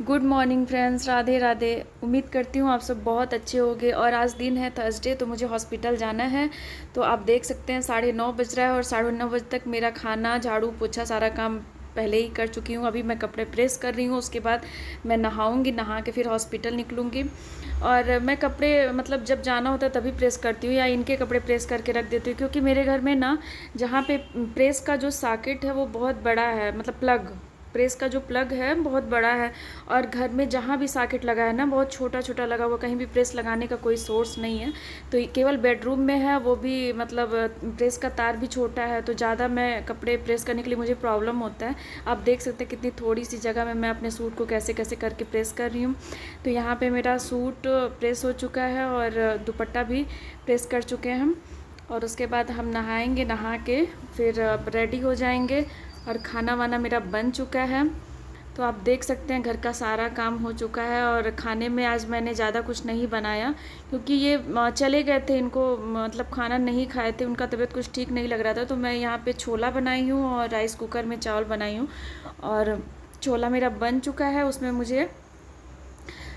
Good morning friends, Radhe Radhe. उम्मीद करती हूँ आप सब बहुत अच्छे होंगे। और आज दिन है थर्सडे, तो मुझे हॉस्पिटल जाना है। तो आप देख सकते हैं 9:30 बज रहा है और 9:30 बजे तक मेरा खाना, झाड़ू पोछा सारा काम पहले ही कर चुकी हूँ। अभी मैं कपड़े प्रेस कर रही हूँ, उसके बाद मैं नहाऊंगी, नहा के फिर हॉस्पिटल निकलूँगी। और मैं कपड़े मतलब जब जाना होता है तभी प्रेस करती हूँ, या इनके कपड़े प्रेस करके रख देती हूँ, क्योंकि मेरे घर में ना जहाँ पे प्रेस का जो सॉकेट है वो बहुत बड़ा है, मतलब प्लग, प्रेस का जो प्लग है बहुत बड़ा है। और घर में जहाँ भी सॉकेट लगा है ना बहुत छोटा छोटा लगा हुआ, कहीं भी प्रेस लगाने का कोई सोर्स नहीं है। तो ये केवल बेडरूम में है, वो भी मतलब प्रेस का तार भी छोटा है, तो ज़्यादा मैं कपड़े प्रेस करने के लिए मुझे प्रॉब्लम होता है। आप देख सकते हैं कितनी थोड़ी सी जगह में मैं अपने सूट को कैसे कैसे करके प्रेस कर रही हूँ। तो यहाँ पे मेरा सूट प्रेस हो चुका है और दुपट्टा भी प्रेस कर चुके हैं हम। और उसके बाद हम नहाएंगे, नहा के फिर रेडी हो जाएंगे। और खाना वाना मेरा बन चुका है। तो आप देख सकते हैं घर का सारा काम हो चुका है। और खाने में आज मैंने ज़्यादा कुछ नहीं बनाया, क्योंकि ये चले गए थे, इनको मतलब खाना नहीं खाए थे, उनका तबीयत कुछ ठीक नहीं लग रहा था। तो मैं यहाँ पे छोला बनाई हूँ और राइस कुकर में चावल बनाई हूँ। और छोला मेरा बन चुका है, उसमें मुझे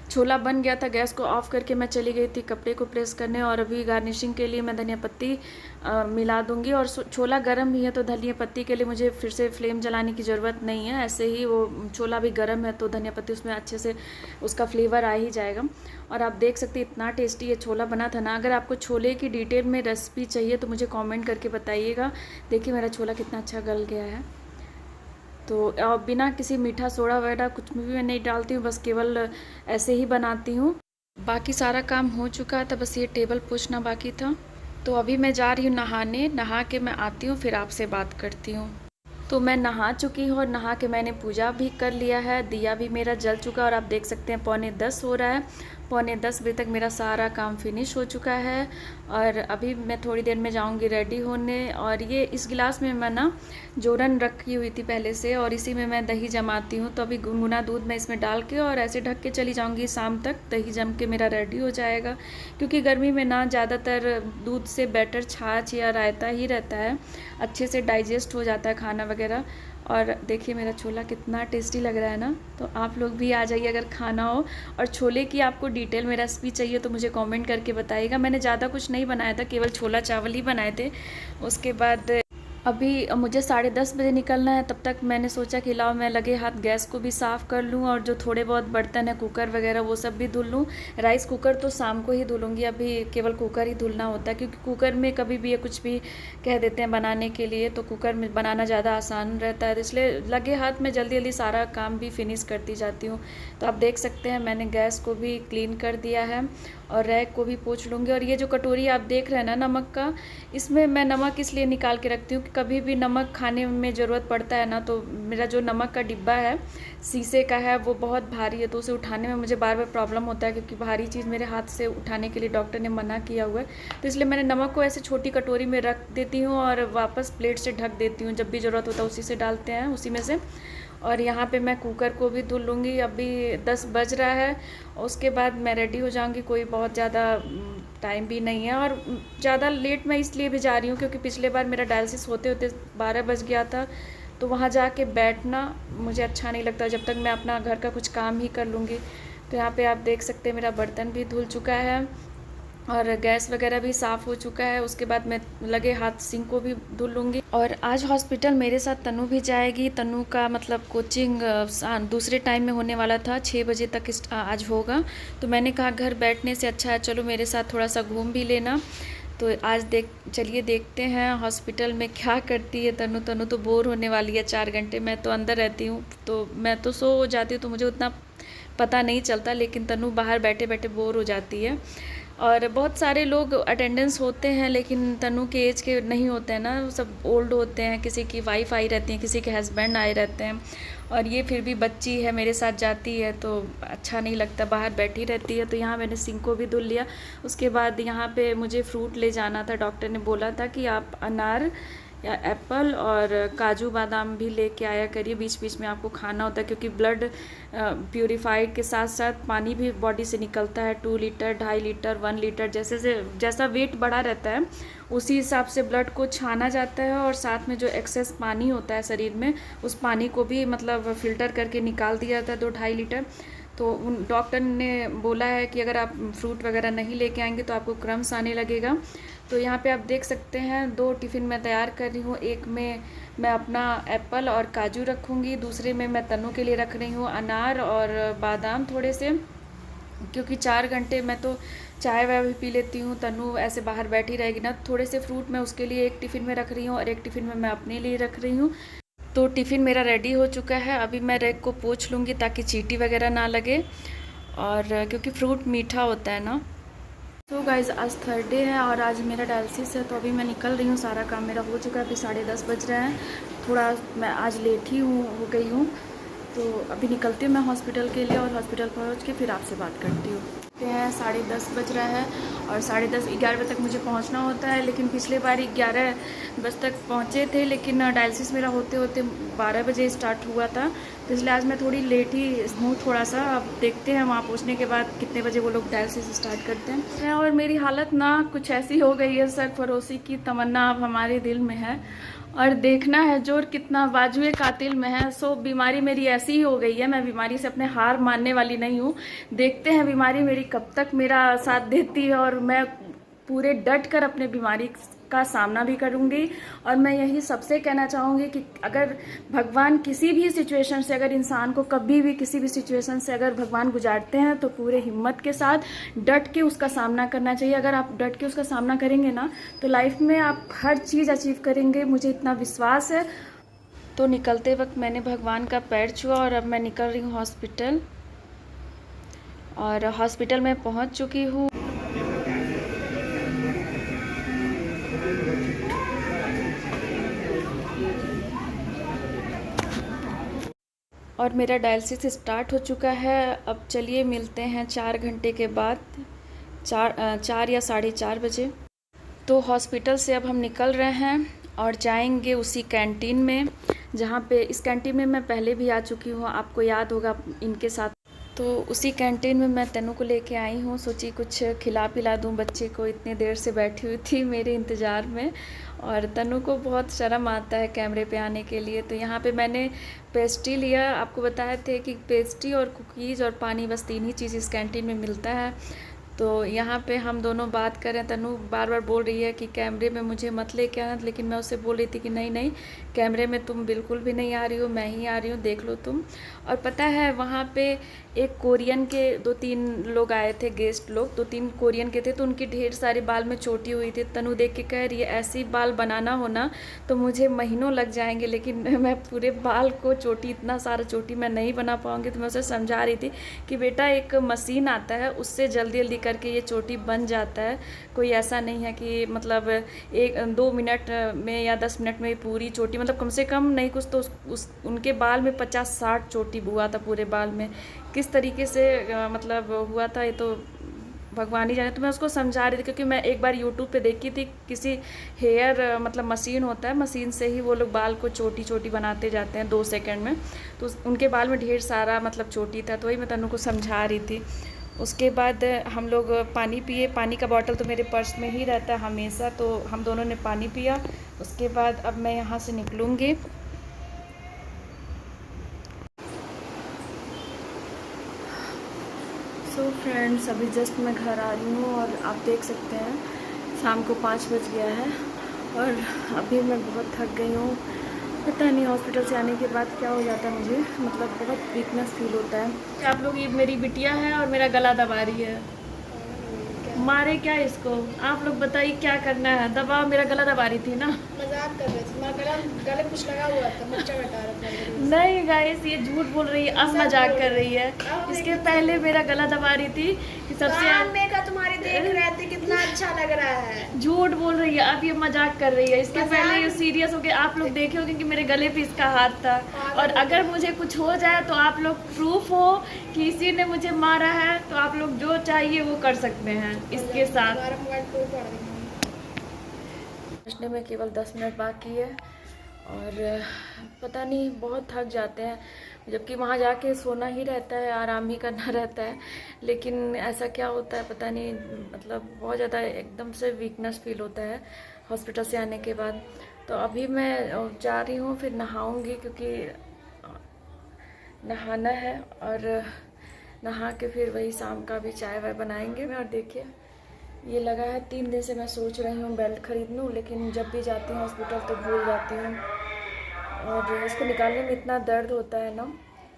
छोला बन गया था, गैस को ऑफ़ करके मैं चली गई थी कपड़े को प्रेस करने। और अभी गार्निशिंग के लिए मैं धनिया पत्ती मिला दूंगी। और छोला गर्म भी है, तो धनिया पत्ती के लिए मुझे फिर से फ्लेम जलाने की ज़रूरत नहीं है, ऐसे ही वो छोला भी गर्म है तो धनिया पत्ती उसमें अच्छे से उसका फ्लेवर आ ही जाएगा। और आप देख सकते हैं इतना टेस्टी ये छोला बना था ना। अगर आपको छोले की डिटेल में रेसिपी चाहिए तो मुझे कॉमेंट करके बताइएगा। देखिए मेरा छोला कितना अच्छा गल गया है। तो बिना किसी मीठा सोडा वगैरह कुछ भी मैं नहीं डालती हूँ, बस केवल ऐसे ही बनाती हूँ। बाकी सारा काम हो चुका था, बस ये टेबल पोंछना बाकी था। तो अभी मैं जा रही हूँ नहाने, नहा के मैं आती हूँ फिर आपसे बात करती हूँ। तो मैं नहा चुकी हूँ और नहा के मैंने पूजा भी कर लिया है, दिया भी मेरा जल चुका है। और आप देख सकते हैं 9:45 हो रहा है, 9:45 बजे तक मेरा सारा काम फिनिश हो चुका है। और अभी मैं थोड़ी देर में जाऊंगी रेडी होने। और ये इस गिलास में मैं ना जोरन रखी हुई थी पहले से, और इसी में मैं दही जमाती हूँ। तो अभी गुनगुना दूध मैं इसमें डाल के और ऐसे ढक के चली जाऊँगी, शाम तक दही जम के मेरा रेडी हो जाएगा। क्योंकि गर्मी में ना ज़्यादातर दूध से बेटर छाछ या रायता ही रहता है, अच्छे से डाइजेस्ट हो जाता है खाना वगैरह। और देखिए मेरा छोला कितना टेस्टी लग रहा है ना। तो आप लोग भी आ जाइए अगर खाना हो। और छोले की आपको डिटेल में रेसिपी चाहिए तो मुझे कमेंट करके बताइएगा। मैंने ज़्यादा कुछ नहीं बनाया था, केवल छोला चावल ही बनाए थे। उसके बाद अभी मुझे 10:30 बजे निकलना है, तब तक मैंने सोचा कि लाओ मैं लगे हाथ गैस को भी साफ़ कर लूँ और जो थोड़े बहुत बर्तन है कुकर वगैरह वो सब भी धुल लूँ। राइस कुकर तो शाम को ही धुलूँगी, अभी केवल कुकर ही धुलना होता है, क्योंकि कुकर में कभी भी ये कुछ भी कह देते हैं बनाने के लिए, तो कुकर में बनाना ज़्यादा आसान रहता है। इसलिए लगे हाथ में जल्दी जल्दी सारा काम भी फिनिश करती जाती हूँ। तो आप देख सकते हैं मैंने गैस को भी क्लीन कर दिया है और रैक को भी पोंछ लूँगी। और ये जो कटोरी आप देख रहे हैं ना नमक का, इसमें मैं नमक इसलिए निकाल के रखती हूँ कि कभी भी नमक खाने में ज़रूरत पड़ता है ना। तो मेरा जो नमक का डिब्बा है शीशे का है, वो बहुत भारी है, तो उसे उठाने में मुझे बार बार प्रॉब्लम होता है, क्योंकि भारी चीज़ मेरे हाथ से उठाने के लिए डॉक्टर ने मना किया हुआ है। तो इसलिए मैंने नमक को ऐसे छोटी कटोरी में रख देती हूँ और वापस प्लेट से ढक देती हूँ, जब भी ज़रूरत होता है उसी से डालते हैं, उसी में से। और यहाँ पे मैं कुकर को भी धुल लूँगी। अभी 10 बज रहा है, उसके बाद मैं रेडी हो जाऊँगी। कोई बहुत ज़्यादा टाइम भी नहीं है, और ज़्यादा लेट मैं इसलिए भी जा रही हूँ क्योंकि पिछले बार मेरा डायलिसिस होते होते 12 बज गया था। तो वहाँ जाके बैठना मुझे अच्छा नहीं लगता, जब तक मैं अपना घर का कुछ काम ही कर लूँगी। तो यहाँ पे आप देख सकते हैं मेरा बर्तन भी धुल चुका है और गैस वगैरह भी साफ़ हो चुका है। उसके बाद मैं लगे हाथ सिंक को भी धुल लूँगी। और आज हॉस्पिटल मेरे साथ तनु भी जाएगी। तनु का मतलब कोचिंग दूसरे टाइम में होने वाला था, 6 बजे तक आज होगा। तो मैंने कहा घर बैठने से अच्छा है चलो मेरे साथ थोड़ा सा घूम भी लेना। तो आज चलिए देखते हैं हॉस्पिटल में क्या करती है तनु। तनु तो बोर होने वाली है 4 घंटे। मैं तो अंदर रहती हूँ, तो मैं तो सो जाती हूँ, तो मुझे उतना पता नहीं चलता, लेकिन तनु बाहर बैठे बैठे बोर हो जाती है। और बहुत सारे लोग अटेंडेंस होते हैं, लेकिन तनु के एज के नहीं होते हैं ना, सब ओल्ड होते हैं, किसी की वाइफ आई रहती है, किसी के हस्बैंड आए रहते हैं। और ये फिर भी बच्ची है, मेरे साथ जाती है तो अच्छा नहीं लगता, बाहर बैठी रहती है। तो यहाँ मैंने सिंक को भी धुल लिया। उसके बाद यहाँ पे मुझे फ्रूट ले जाना था, डॉक्टर ने बोला था कि आप अनार या एप्पल और काजू बादाम भी लेके आया करिए, बीच बीच में आपको खाना होता है, क्योंकि ब्लड प्यूरिफाइड के साथ साथ पानी भी बॉडी से निकलता है। 2 लीटर, 2.5 लीटर, 1 लीटर, जैसा वेट बढ़ा रहता है उसी हिसाब से ब्लड को छाना जाता है, और साथ में जो एक्सेस पानी होता है शरीर में उस पानी को भी मतलब फ़िल्टर करके निकाल दिया जाता है 2-2.5 लीटर। तो उन डॉक्टर ने बोला है कि अगर आप फ्रूट वगैरह नहीं लेके आएंगे तो आपको क्रम्स आने लगेगा। तो यहाँ पे आप देख सकते हैं 2 टिफ़िन मैं तैयार कर रही हूँ। एक में मैं अपना एप्पल और काजू रखूँगी, दूसरे में मैं तन्नू के लिए रख रही हूँ अनार और बादाम थोड़े से, क्योंकि 4 घंटे मैं तो चाय वाय भी पी लेती हूँ, तन्नू ऐसे बाहर बैठी रहेगी ना। थोड़े से फ्रूट मैं उसके लिए एक टिफ़िन में रख रही हूँ और एक टिफ़िन में मैं अपने लिए रख रही हूँ। तो टिफ़िन मेरा रेडी हो चुका है। अभी मैं रैक को पोंछ लूँगी ताकि चींटी वगैरह ना लगे, और क्योंकि फ्रूट मीठा होता है ना। तो गाइज़ आज थर्सडे है और आज मेरा डायलिसिस है, तो अभी मैं निकल रही हूँ। सारा काम मेरा हो चुका है, अभी 10:30 बज रहे हैं। थोड़ा मैं आज लेट ही हो गई हूँ, तो अभी निकलती हूँ मैं हॉस्पिटल के लिए, और हॉस्पिटल पहुँच के फिर आपसे बात करती हूँ। हैं 10:30 बज रहा है और 10:30 11 बजे तक मुझे पहुंचना होता है, लेकिन पिछले बार 11 बजे तक पहुंचे थे, लेकिन डायलिसिस मेरा होते होते 12 बजे स्टार्ट हुआ था, तो इसलिए आज मैं थोड़ी लेट ही हूँ थोड़ा सा। अब देखते हैं वहाँ पहुँचने के बाद कितने बजे वो लोग डायलिसिस स्टार्ट करते हैं। और मेरी हालत ना कुछ ऐसी हो गई है, सरफरोशी की तमन्ना अब हमारे दिल में है, और देखना है जोर कितना बाजुए कातिल में है। सो बीमारी मेरी ऐसी ही हो गई है, मैं बीमारी से अपने हार मानने वाली नहीं हूँ। देखते हैं बीमारी मेरी कब तक मेरा साथ देती है, और मैं पूरे डट कर अपने बीमारी का सामना भी करूँगी। और मैं यही सबसे कहना चाहूँगी कि अगर भगवान किसी भी सिचुएशन से, अगर इंसान को कभी भी किसी भी सिचुएशन से अगर भगवान गुजारते हैं तो पूरे हिम्मत के साथ डट के उसका सामना करना चाहिए। अगर आप डट के उसका सामना करेंगे ना तो लाइफ में आप हर चीज़ अचीव करेंगे, मुझे इतना विश्वास है। तो निकलते वक्त मैंने भगवान का पैर छुआ और अब मैं निकल रही हूँ हॉस्पिटल, और हॉस्पिटल में पहुँच चुकी हूँ। और मेरा डायलिसिस स्टार्ट हो चुका है। अब चलिए मिलते हैं 4 घंटे के बाद, 4 या 4:30 बजे। तो हॉस्पिटल से अब हम निकल रहे हैं और जाएंगे उसी कैंटीन में, जहाँ पे इस कैंटीन में मैं पहले भी आ चुकी हूँ, आपको याद होगा इनके साथ। तो उसी कैंटीन में मैं तनु को लेके आई हूँ, सोची कुछ खिला पिला दूँ बच्चे को, इतने देर से बैठी हुई थी मेरे इंतज़ार में, और तनु को बहुत शर्म आता है कैमरे पे आने के लिए। तो यहाँ पे मैंने पेस्ट्री लिया, आपको बताए थे कि पेस्ट्री और कुकीज़ और पानी, बस 3 ही चीज़ इस कैंटीन में मिलता है। तो यहाँ पे हम दोनों बात कर रहे हैं। तनु बार बार बोल रही है कि कैमरे में मुझे मत लेके आना, लेकिन मैं उससे बोल रही थी कि नहीं नहीं, कैमरे में तुम बिल्कुल भी नहीं आ रही हो, मैं ही आ रही हूँ, देख लो तुम। और पता है वहाँ पे एक कोरियन के 2-3 लोग आए थे, गेस्ट लोग 2-3 कोरियन के थे, तो उनके ढेर सारे बाल में चोटी हुई थी। तनु देख के कह रही है ऐसी बाल बनाना होना तो मुझे महीनों लग जाएंगे, लेकिन मैं पूरे बाल को चोटी, इतना सारा चोटी मैं नहीं बना पाऊँगी। तो मैं उसे समझा रही थी कि बेटा एक मशीन आता है, उससे जल्दी जल्दी करके ये चोटी बन जाता है, कोई ऐसा नहीं है कि मतलब 1-2 मिनट में या 10 मिनट में पूरी चोटी, मतलब कम से कम नहीं कुछ तो उनके बाल में 50-60 चोटी हुआ था पूरे बाल में। किस तरीके से मतलब हुआ था ये तो भगवान ही जाने। तो मैं उसको समझा रही थी, क्योंकि मैं एक बार यूट्यूब पे देखी थी, किसी हेयर मतलब मशीन होता है, मशीन से ही वो लोग बाल को छोटी छोटी बनाते जाते हैं 2 सेकंड में। तो उनके बाल में ढेर सारा मतलब चोटी था, तो वही मैं तनु को समझा रही थी। उसके बाद हम लोग पानी पिए, पानी का बॉटल तो मेरे पर्स में ही रहता है हमेशा, तो हम दोनों ने पानी पिया। उसके बाद अब मैं यहाँ से निकलूँगी। सो फ्रेंड्स, अभी जस्ट मैं घर आ रही हूँ और आप देख सकते हैं शाम को 5 बज गया है और अभी मैं बहुत थक गई हूँ। पता नहीं हॉस्पिटल से आने के बाद क्या हो जाता है मुझे, मतलब बहुत वीकनेस फील होता है। आप लोग, ये मेरी बिटिया है और मेरा गला दबा रही है। मारे क्या इसको, आप लोग बताइए क्या करना है। दबाओ, मेरा गला दबा रही थी ना, मजाक कर रही थी, मेरा गले कुछ लगा हुआ था, मर्चा बता रहा था। नहीं गाइस, ये झूठ बोल रही है, अब मजाक कर रही है। इसके पहले मेरा गला दबा रही थी कि सबसे का तुम्हारे देख रहे थे कितना अच्छा लग रहा है। झूठ बोल रही है, अब ये मजाक कर रही है। इसके पहले ये सीरियस हो गए। आप लोग देखे होंगे कि मेरे गले पे इसका हाथ था, और अगर मुझे कुछ हो जाए तो आप लोग प्रूफ हो कि इसी ने मुझे मारा है, तो आप लोग जो चाहिए वो कर सकते हैं इसके साथ। पहुँचने में केवल 10 मिनट बाकी है और पता नहीं बहुत थक जाते हैं, जबकि वहाँ जाके सोना ही रहता है, आराम ही करना रहता है, लेकिन ऐसा क्या होता है पता नहीं, मतलब बहुत ज़्यादा एकदम से वीकनेस फील होता है हॉस्पिटल से आने के बाद। तो अभी मैं जा रही हूँ, फिर नहाऊंगी क्योंकि नहाना है और नहा के फिर वही शाम का भी चाय वाय बनाएंगे। और देखिए ये लगा है 3 दिन से मैं सोच रही हूँ बेल्ट खरीद लूँ, लेकिन जब भी जाती हूँ हॉस्पिटल तो भूल जाती हूँ। और इसको निकालने में इतना दर्द होता है ना,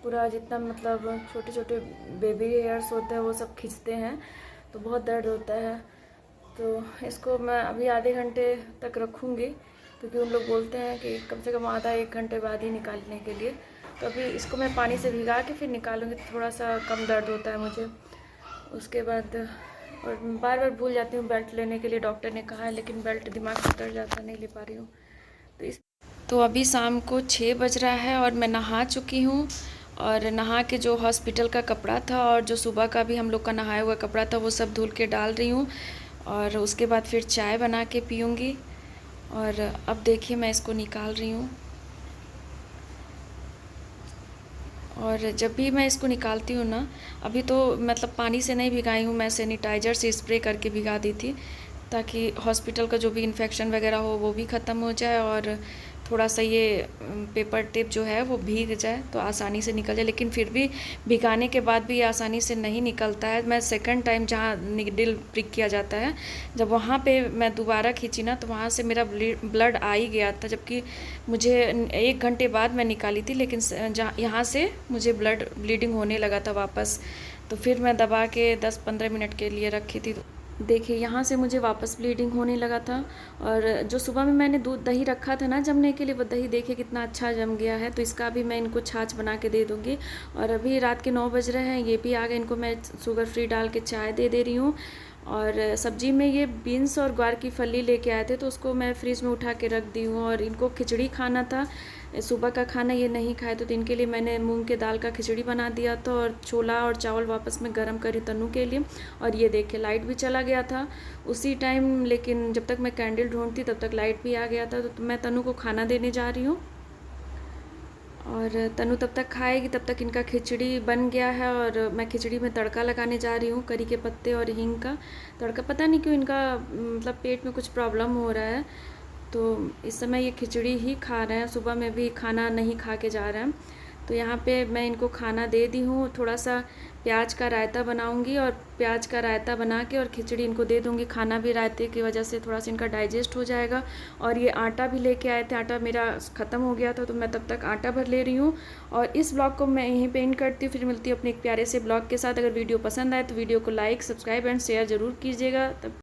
पूरा जितना मतलब छोटे छोटे बेबी हेयर्स होते हैं वो सब खींचते हैं, तो बहुत दर्द होता है। तो इसको मैं अभी आधे घंटे तक रखूँगी, क्योंकि उन लोग बोलते हैं कि कम से कम आधा 1 घंटे बाद ही निकालने के लिए। तो अभी इसको मैं पानी से भिगा के फिर निकालूंगी, तो थोड़ा सा कम दर्द होता है मुझे। उसके बाद और बार बार भूल जाती हूँ बेल्ट लेने के लिए, डॉक्टर ने कहा है, लेकिन बेल्ट दिमाग से उतर जाता, नहीं ले पा रही हूँ। तो अभी शाम को 6 बज रहा है और मैं नहा चुकी हूँ, और नहा के जो हॉस्पिटल का कपड़ा था और जो सुबह का भी हम लोग का नहाया हुआ कपड़ा था वो सब धुल के डाल रही हूँ, और उसके बाद फिर चाय बना के पीऊँगी। और अब देखिए मैं इसको निकाल रही हूँ, और जब भी मैं इसको निकालती हूँ ना, अभी तो मतलब पानी से नहीं भिगाई हूँ, मैं सैनिटाइज़र से स्प्रे करके भिगा दी थी, ताकि हॉस्पिटल का जो भी इन्फेक्शन वगैरह हो वो भी ख़त्म हो जाए, और थोड़ा सा ये पेपर टेप जो है वो भीग जाए तो आसानी से निकल जाए। लेकिन फिर भी भिगाने के बाद भी ये आसानी से नहीं निकलता है। मैं सेकंड टाइम जहाँ निडल प्रिक किया जाता है, जब वहाँ पे मैं दोबारा खींची ना, तो वहाँ से मेरा ब्लड आ ही गया था, जबकि मुझे 1 घंटे बाद मैं निकाली थी, लेकिन जहाँ यहाँ से मुझे ब्लीडिंग होने लगा था वापस। तो फिर मैं दबा के 10-15 मिनट के लिए रखी थी। देखिए यहाँ से मुझे वापस ब्लीडिंग होने लगा था, और जो सुबह में मैंने दूध दही रखा था ना जमने के लिए, वो दही देखिए कितना अच्छा जम गया है। तो इसका भी मैं इनको छाछ बना के दे दूँगी। और अभी रात के 9 बज रहे हैं, ये भी आ गए, इनको मैं शुगर फ्री डाल के चाय दे रही हूँ। और सब्जी में ये बीन्स और ग्वार की फली लेके आए थे, तो उसको मैं फ्रिज में उठा के रख दी हूँ। और इनको खिचड़ी खाना था, सुबह का खाना ये नहीं खाए, तो इनके लिए मैंने मूंग के दाल का खिचड़ी बना दिया था, और छोला और चावल वापस में गरम करी तनु के लिए। और ये देखिए लाइट भी चला गया था उसी टाइम, लेकिन जब तक मैं कैंडल ढूंढती तब तक लाइट भी आ गया था। तो मैं तनु को खाना देने जा रही हूँ, और तनु तब तक खाएगी, तब तक इनका खिचड़ी बन गया है। और मैं खिचड़ी में तड़का लगाने जा रही हूँ, करी के पत्ते और हींग का तड़का। पता नहीं क्यों इनका मतलब पेट में कुछ प्रॉब्लम हो रहा है, तो इस समय ये खिचड़ी ही खा रहे हैं, सुबह में भी खाना नहीं खा के जा रहे हैं। तो यहाँ पे मैं इनको खाना दे दी हूँ। थोड़ा सा प्याज का रायता बनाऊँगी, और प्याज का रायता बना के और खिचड़ी इनको दे दूँगी। खाना भी रायते की वजह से थोड़ा सा इनका डाइजेस्ट हो जाएगा। और ये आटा भी लेके आए थे, आटा मेरा ख़त्म हो गया था, तो मैं तब तक आटा भर ले रही हूँ। और इस ब्लॉग को मैं यहीं पे एंड करती हूँ, फिर मिलती हूँ अपने एक प्यारे से ब्लॉग के साथ। अगर वीडियो पसंद आए तो वीडियो को लाइक, सब्सक्राइब एंड शेयर ज़रूर कीजिएगा। तब